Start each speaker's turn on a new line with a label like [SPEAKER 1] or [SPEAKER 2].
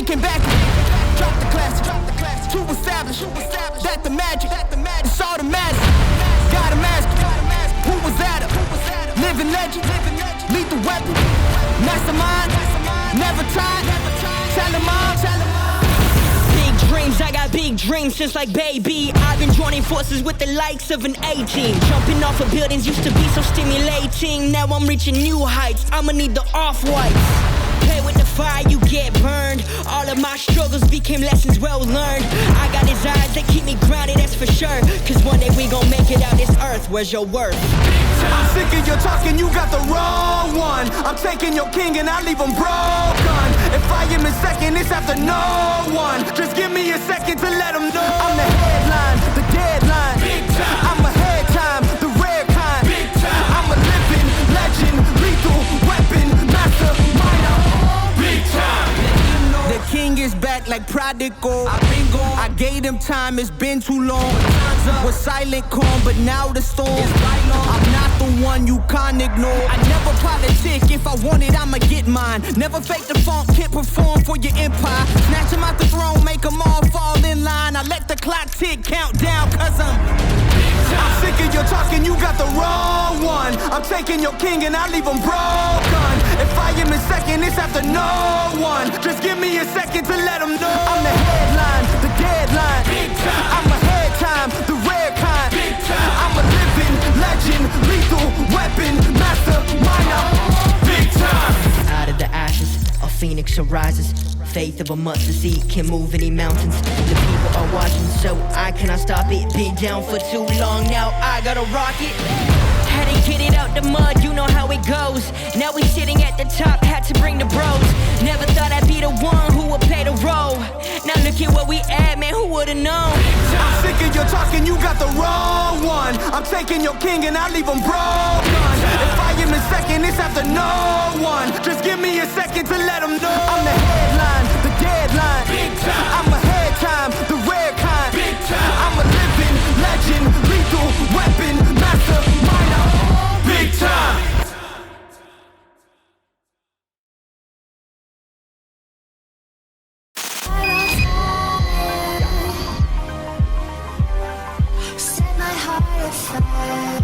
[SPEAKER 1] thinking back. Drop the classic. To establish that the magic is automatic. Gotta mask it. Who was at it? Living legend. Lethal weapon. Mastermind. Never tired. Tell him all.
[SPEAKER 2] Big dreams, I got big dreams since like baby. I've been joining forces with the likes of an A-team. Jumping off of buildings used to be so stimulating. Now I'm reaching new heights, I'ma need the off-whites. Play with the fire, you get burned. All of my struggles became lessons well learned. I got his eyes, they keep me grounded, that's for sure. Cause one day we gon' make it out this earth, where's your worth?
[SPEAKER 1] I'm sick of your talking, you got the wrong one. I'm taking your king and I leave him broken. If I am in second, it's after no one. Just give me a second to let him know. I'm the headline, the deadline. I'm ahead time, the rare kind. I'm a living legend, lethal weapon, mastermind. Big time. The king is back like prodigal. I've been gone. I gave him time, it's been too long. Was silent calm, but now the storm. I'm not the one you can't ignore. I never politic, if I want it, I'ma get mine. Never fake the funk, can't perform for your empire. Snatch him out the throne, make them all fall in line. I let the clock tick, count down, cause I'm sick of your talking, you got the wrong one. I'm taking your king and I leave him broken. If I am in second, it's after no one. Just give me a second to let him know. I'm the headline, the deadline. I'm ahead time, the rare kind. I'm a living legend, lethal weapon, mastermind. Big time.
[SPEAKER 2] Out of the ashes, a phoenix arises. Faith of a mustard seed can move any mountains. The people are watching, so I cannot stop it. Been down for too long, now I gotta rock it. Had to get it out the mud, you know how it goes. Now we sitting at the top, had to bring the bros. Never thought I'd be the one who would play the role. Now look at where we at, man, who would've known?
[SPEAKER 1] I'm sick of your talking, you got the wrong one. I'm taking your king and I leave him broken. If I am in second, it's after no one. Just give me a second to let him know. I'm the headline, the deadline. I'm ahead time, the rare kind. I'm a living legend, lethal weapon, mastermind. Big time.
[SPEAKER 3] Set my heart afire.